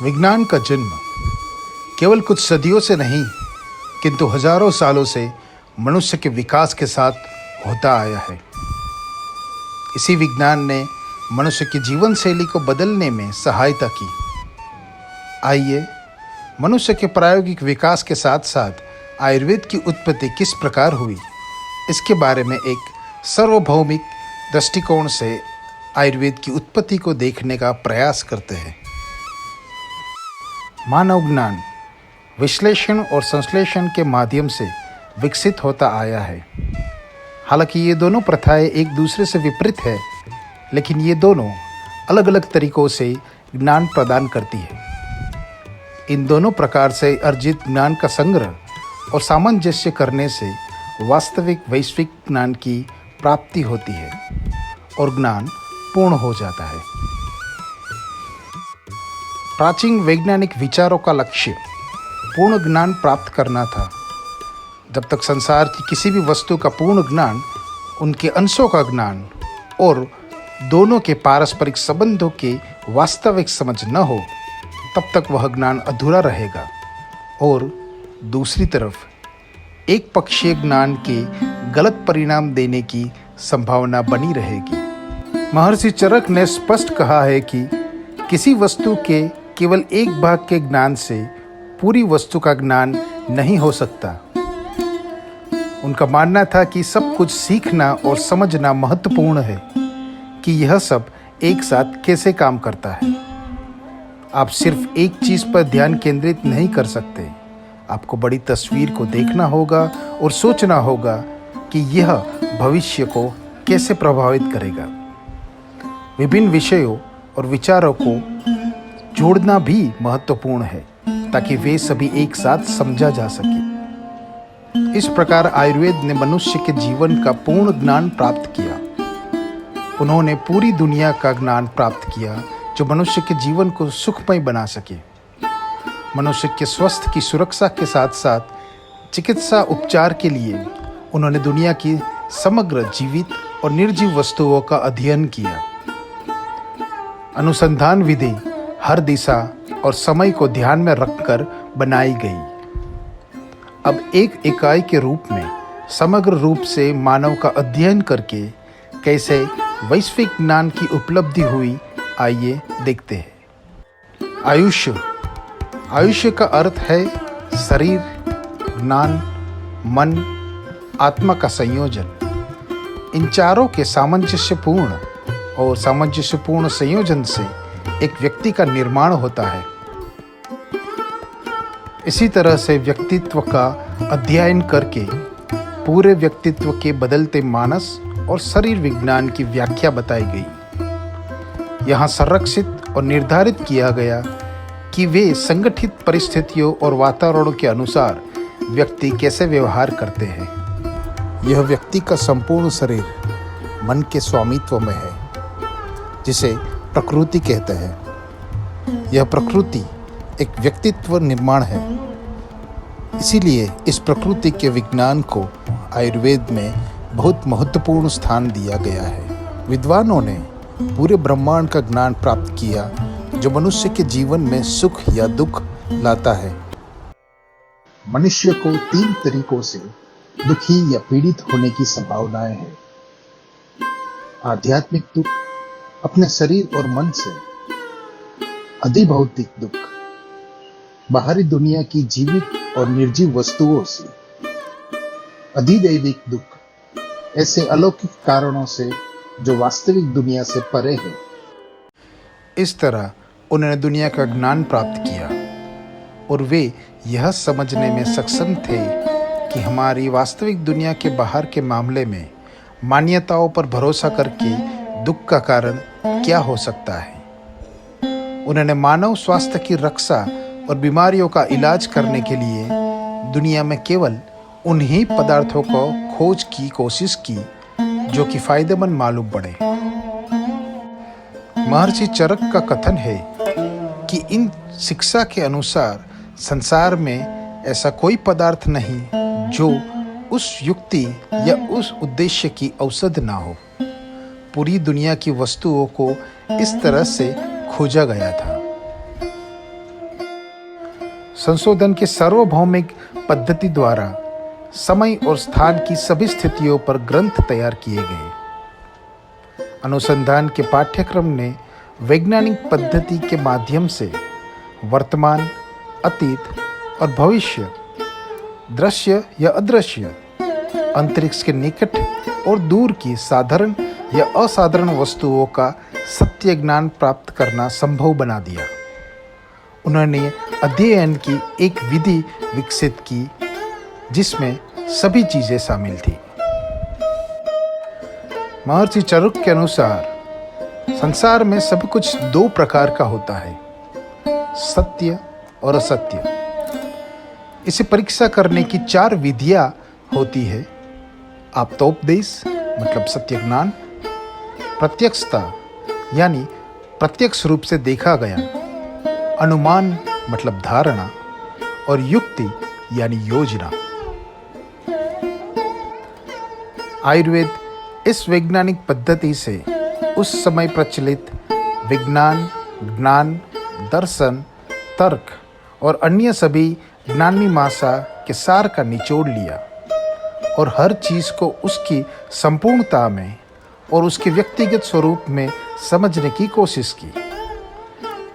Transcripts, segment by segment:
विज्ञान का जन्म केवल कुछ सदियों से नहीं किंतु हजारों सालों से मनुष्य के विकास के साथ होता आया है। इसी विज्ञान ने मनुष्य की जीवन शैली को बदलने में सहायता की। आइए मनुष्य के प्रायोगिक विकास के साथ साथ आयुर्वेद की उत्पत्ति किस प्रकार हुई, इसके बारे में एक सार्वभौमिक दृष्टिकोण से आयुर्वेद की उत्पत्ति को देखने का प्रयास करते हैं। मानव ज्ञान विश्लेषण और संश्लेषण के माध्यम से विकसित होता आया है। हालांकि ये दोनों प्रथाएं एक दूसरे से विपरीत है, लेकिन ये दोनों अलग अलग तरीकों से ज्ञान प्रदान करती है। इन दोनों प्रकार से अर्जित ज्ञान का संग्रह और सामंजस्य करने से वास्तविक वैश्विक ज्ञान की प्राप्ति होती है और ज्ञान पूर्ण हो जाता है। प्राचीन वैज्ञानिक विचारों का लक्ष्य पूर्ण ज्ञान प्राप्त करना था। जब तक संसार की किसी भी वस्तु का पूर्ण ज्ञान, उनके अंशों का ज्ञान और दोनों के पारस्परिक संबंधों की वास्तविक समझ न हो, तब तक वह ज्ञान अधूरा रहेगा और दूसरी तरफ एक पक्षीय ज्ञान के गलत परिणाम देने की संभावना बनी रहेगी। महर्षि चरक ने स्पष्ट कहा है कि किसी वस्तु के केवल एक भाग के ज्ञान से पूरी वस्तु का ज्ञान नहीं हो सकता। उनका मानना था कि सब कुछ सीखना और समझना महत्वपूर्ण है कि यह सब एक साथ कैसे काम करता है। आप सिर्फ एक चीज़ पर ध्यान केंद्रित नहीं कर सकते। आपको बड़ी तस्वीर को देखना होगा और सोचना होगा कि यह भविष्य को कैसे प्रभावित करेगा। विभिन्न विषयों और विचारों को जोड़ना भी महत्वपूर्ण है ताकि वे सभी एक साथ समझा जा सके। इस प्रकार आयुर्वेद ने मनुष्य के जीवन का पूर्ण ज्ञान प्राप्त किया। उन्होंने पूरी दुनिया का ज्ञान प्राप्त किया जो मनुष्य के जीवन को सुखमय बना सके। मनुष्य के स्वास्थ्य की सुरक्षा के साथ साथ चिकित्सा उपचार के लिए उन्होंने दुनिया की समग्र जीवित और निर्जीव वस्तुओं का अध्ययन किया। अनुसंधान विधि हर दिशा और समय को ध्यान में रखकर बनाई गई। अब एक इकाई के रूप में समग्र रूप से मानव का अध्ययन करके कैसे वैश्विक ज्ञान की उपलब्धि हुई, आइए देखते हैं। आयुष्य का अर्थ है शरीर, ज्ञान, मन, आत्मा का संयोजन। इन चारों के सामंजस्यपूर्ण संयोजन से एक व्यक्ति का निर्माण होता है। इसी तरह से व्यक्तित्व का अध्ययन करके पूरे व्यक्तित्व के बदलते मानस और शरीर विज्ञान की व्याख्या बताई गई। यहाँ संरक्षित और निर्धारित किया गया कि वे संगठित परिस्थितियों और वातावरणों के अनुसार व्यक्ति कैसे व्यवहार करते हैं। यह व्यक्ति का संपूर्ण शरीर मन के स्वामित्व में है, जिसे प्रकृति कहते हैं। यह प्रकृति एक व्यक्तित्व निर्माण है। इसीलिए इस प्रकृति के विज्ञान को आयुर्वेद में बहुत महत्वपूर्ण स्थान दिया गया है। विद्वानों ने पूरे ब्रह्मांड का ज्ञान प्राप्त किया जो मनुष्य के जीवन में सुख या दुख लाता है। मनुष्य को 3 तरीकों से दुखी या पीड़ित होने की संभावनाएं हैं। आध्यात्मिक दुख अपने शरीर और मन से, अधिभौतिक दुख बाहरी दुनिया की जीवित और निर्जीव वस्तुओं से, अधिदैविक दुख ऐसे अलौकिक कारणों से जो वास्तविक दुनिया से परे है। इस तरह उन्होंने दुनिया का ज्ञान प्राप्त किया और वे यह समझने में सक्षम थे कि हमारी वास्तविक दुनिया के बाहर के मामले में मान्यताओं पर भरोसा करके दुख का कारण क्या हो सकता है। उन्होंने मानव स्वास्थ्य की रक्षा और बीमारियों का इलाज करने के लिए दुनिया में केवल उन्हीं पदार्थों को खोज की कोशिश की जो कि फायदेमंद मालूम पड़े। महर्षि चरक का कथन है कि इन शिक्षा के अनुसार संसार में ऐसा कोई पदार्थ नहीं जो उस युक्ति या उस उद्देश्य की औषध ना हो। पूरी दुनिया की वस्तुओं को इस तरह से खोजा गया था। संशोधन के सार्वभौमिक पद्धति द्वारा समय और स्थान की सभी स्थितियों पर ग्रंथ तैयार किए गए। अनुसंधान के पाठ्यक्रम ने वैज्ञानिक पद्धति के माध्यम से वर्तमान, अतीत और भविष्य, दृश्य या अदृश्य, अंतरिक्ष के निकट और दूर की साधारण या असाधारण वस्तुओं का सत्य ज्ञान प्राप्त करना संभव बना दिया। उन्होंने अध्ययन की एक विधि विकसित की जिसमें सभी चीजें शामिल थी। महर्षि चाणक्य के अनुसार संसार में सब कुछ दो प्रकार का होता है, सत्य और असत्य। इसे परीक्षा करने की 4 विधियां होती है। आप्तोपदेश मतलब सत्य ज्ञान, प्रत्यक्षता यानी प्रत्यक्ष रूप से देखा गया, अनुमान मतलब धारणा, और युक्ति यानी योजना। आयुर्वेद इस वैज्ञानिक पद्धति से उस समय प्रचलित विज्ञान, ज्ञान, दर्शन, तर्क और अन्य सभी ज्ञानमीमांसा के सार का निचोड़ लिया और हर चीज़ को उसकी संपूर्णता में और उसके व्यक्तिगत स्वरूप में समझने की कोशिश की,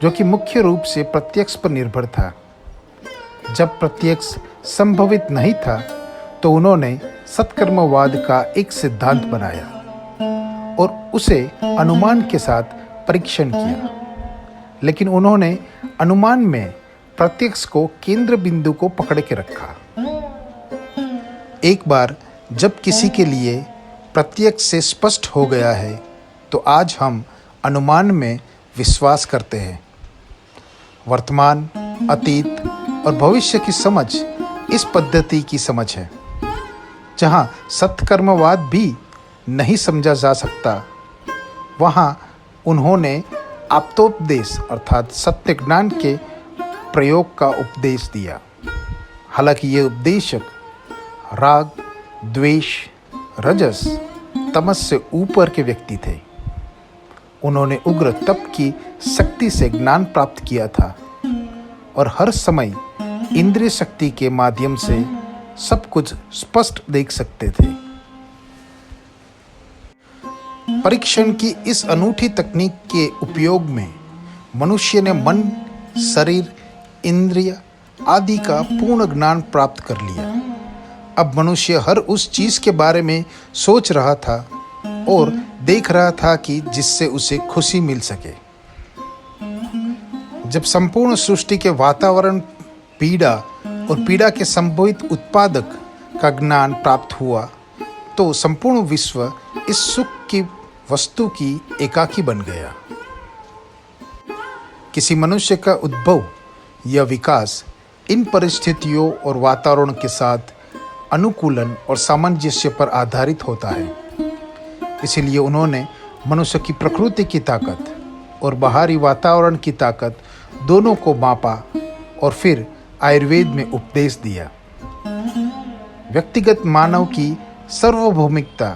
जो कि मुख्य रूप से प्रत्यक्ष पर निर्भर था। जब प्रत्यक्ष संभवित नहीं था तो उन्होंने सत्कर्मवाद का एक सिद्धांत बनाया और उसे अनुमान के साथ परीक्षण किया, लेकिन उन्होंने अनुमान में प्रत्यक्ष को केंद्र बिंदु को पकड़ के रखा। एक बार जब किसी के लिए प्रत्यक्ष से स्पष्ट हो गया है तो आज हम अनुमान में विश्वास करते हैं। वर्तमान, अतीत और भविष्य की समझ इस पद्धति की समझ है। जहाँ सत्कर्मवाद भी नहीं समझा जा सकता, वहाँ उन्होंने आप्तोपदेश अर्थात सत्य ज्ञान के प्रयोग का उपदेश दिया। हालांकि ये उपदेशक राग, द्वेष, रजस, तमस से ऊपर के व्यक्ति थे। उन्होंने उग्र तप की शक्ति से ज्ञान प्राप्त किया था और हर समय इंद्रिय शक्ति के माध्यम से सब कुछ स्पष्ट देख सकते थे। परीक्षण की इस अनूठी तकनीक के उपयोग में मनुष्य ने मन, शरीर, इंद्रिय आदि का पूर्ण ज्ञान प्राप्त कर लिया। अब मनुष्य हर उस चीज के बारे में सोच रहा था और देख रहा था कि जिससे उसे खुशी मिल सके। जब संपूर्ण सृष्टि के वातावरण, पीड़ा और पीड़ा के संभवित उत्पादक का ज्ञान प्राप्त हुआ तो संपूर्ण विश्व इस सुख की वस्तु की एकाकी बन गया। किसी मनुष्य का उद्भव या विकास इन परिस्थितियों और वातावरण के साथ अनुकूलन और सामंजस्य पर आधारित होता है। इसीलिए उन्होंने मनुष्य की प्रकृति की ताकत और बाहरी वातावरण की ताकत दोनों को मापा और फिर आयुर्वेद में उपदेश दिया। व्यक्तिगत मानव की सार्वभौमिकता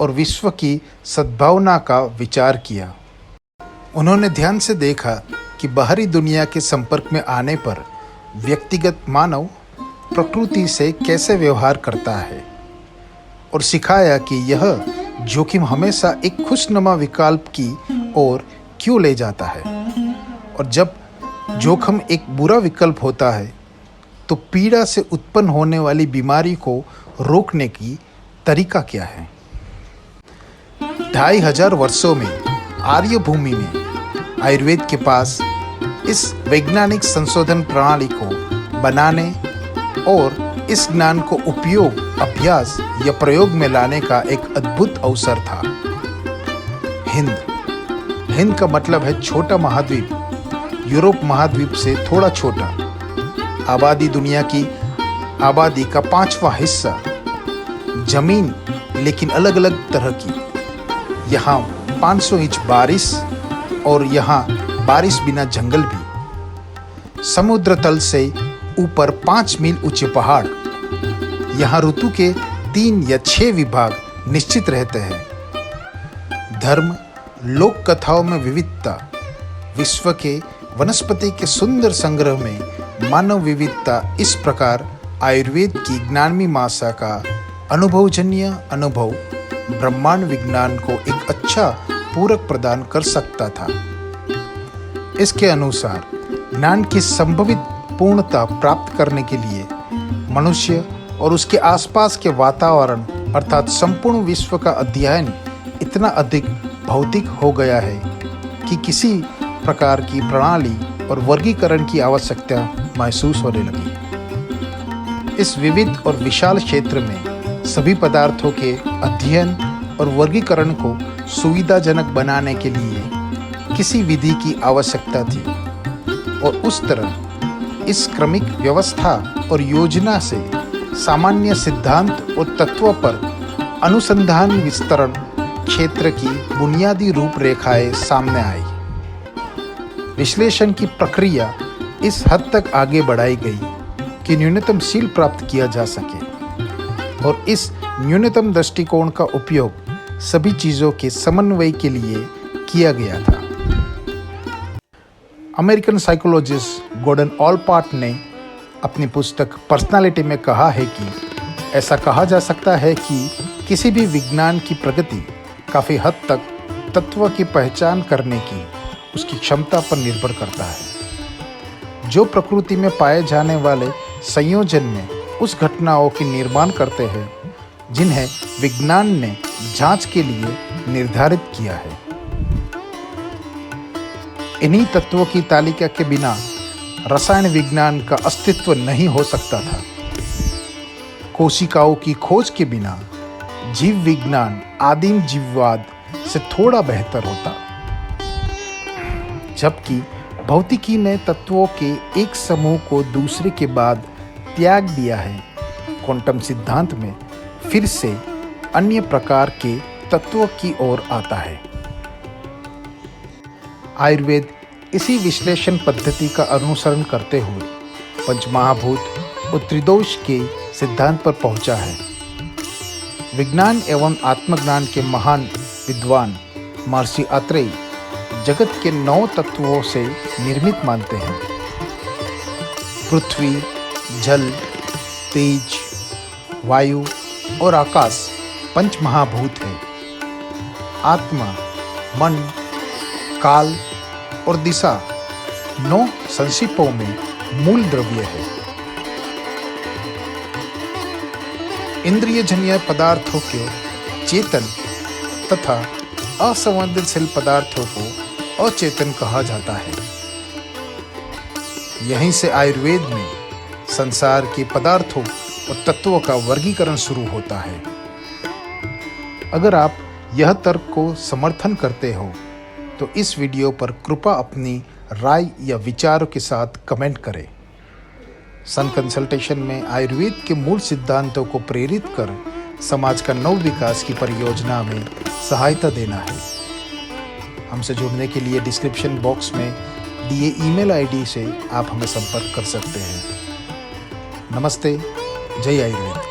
और विश्व की सद्भावना का विचार किया। उन्होंने ध्यान से देखा कि बाहरी दुनिया के संपर्क में आने पर व्यक्तिगत मानव प्रकृति से कैसे व्यवहार करता है और सिखाया कि यह जोखिम हमेशा एक खुशनुमा विकल्प की ओर क्यों ले जाता है, और जब जोखिम एक बुरा विकल्प होता है तो पीड़ा से उत्पन्न होने वाली बीमारी को रोकने की तरीका क्या है। 2500 वर्षों में आर्य भूमि में आयुर्वेद के पास इस वैज्ञानिक संशोधन प्रणाली को बनाने और इस ज्ञान को उपयोग, अभ्यास या प्रयोग में लाने का एक अद्भुत अवसर था। हिंद का मतलब है छोटा महाद्वीप, यूरोप महाद्वीप से थोड़ा छोटा, आबादी दुनिया की आबादी का 5वां हिस्सा, जमीन लेकिन अलग अलग तरह की। यहाँ 500 इंच बारिश और यहाँ बारिश बिना जंगल भी, समुद्र तल से ऊपर 5 मील ऊंचे पहाड़। यहाँ ऋतु के 3 या 6 विभाग निश्चित रहते हैं। धर्म, लोक कथाओं में विविधता, विश्व के वनस्पति के सुंदर संग्रह में मानव विविधता इस प्रकार आयुर्वेद की ज्ञान मीमांसा का अनुभवजन्य अनुभव ब्रह्मांड विज्ञान को एक अच्छा पूरक प्रदान कर सकता था। इसके अनुसार ज्ञान की संभवित पूर्णता प्राप्त करने के लिए मनुष्य और उसके आसपास के वातावरण अर्थात संपूर्ण विश्व का अध्ययन इतना अधिक भौतिक हो गया है कि किसी प्रकार की प्रणाली और वर्गीकरण की आवश्यकता महसूस होने लगी। इस विविध और विशाल क्षेत्र में सभी पदार्थों के अध्ययन और वर्गीकरण को सुविधाजनक बनाने के लिए किसी विधि की आवश्यकता थी और उस तरह इस क्रमिक व्यवस्था और योजना से सामान्य सिद्धांत और तत्वों पर अनुसंधान विस्तरण क्षेत्र की बुनियादी रूपरेखाएं सामने आई। विश्लेषण की प्रक्रिया इस हद तक आगे बढ़ाई गई कि न्यूनतम सील प्राप्त किया जा सके और इस न्यूनतम दृष्टिकोण का उपयोग सभी चीज़ों के समन्वय के लिए किया गया था। अमेरिकन साइकोलॉजिस्ट गॉर्डन ऑलपार्ट ने अपनी पुस्तक पर्सनालिटी में कहा है कि ऐसा कहा जा सकता है कि किसी भी विज्ञान की प्रगति काफ़ी हद तक तत्व की पहचान करने की उसकी क्षमता पर निर्भर करता है, जो प्रकृति में पाए जाने वाले संयोजन में उस घटनाओं के निर्माण करते हैं जिन्हें विज्ञान ने जांच के लिए निर्धारित किया है। इन्हीं तत्वों की तालिका के बिना रसायन विज्ञान का अस्तित्व नहीं हो सकता था। कोशिकाओं की खोज के बिना जीव विज्ञान आदिम जीववाद से थोड़ा बेहतर होता, जबकि भौतिकी ने तत्वों के एक समूह को दूसरे के बाद त्याग दिया है। क्वांटम सिद्धांत में फिर से अन्य प्रकार के तत्वों की ओर आता है। आयुर्वेद इसी विश्लेषण पद्धति का अनुसरण करते हुए पंचमहाभूत और त्रिदोष के सिद्धांत पर पहुंचा है। विज्ञान एवं आत्मज्ञान के महान विद्वान महर्षि अत्रेय जगत के 9 तत्वों से निर्मित मानते हैं। पृथ्वी, जल, तेज, वायु और आकाश पंचमहाभूत है। आत्मा, मन, काल और दिशा 9 संक्षिप्तों में मूल द्रव्य है। इंद्रियजन्य पदार्थों को चेतन तथा असंवेदनशील पदार्थों को अचेतन कहा जाता है। यहीं से आयुर्वेद में संसार के पदार्थों और तत्वों का वर्गीकरण शुरू होता है। अगर आप यह तर्क को समर्थन करते हो तो इस वीडियो पर कृपया अपनी राय या विचारों के साथ कमेंट करें। सन कंसल्टेशन में आयुर्वेद के मूल सिद्धांतों को प्रेरित कर समाज का नव विकास की परियोजना में सहायता देना है। हमसे जुड़ने के लिए डिस्क्रिप्शन बॉक्स में दिए ईमेल आईडी से आप हमें संपर्क कर सकते हैं। नमस्ते, जय आयुर्वेद।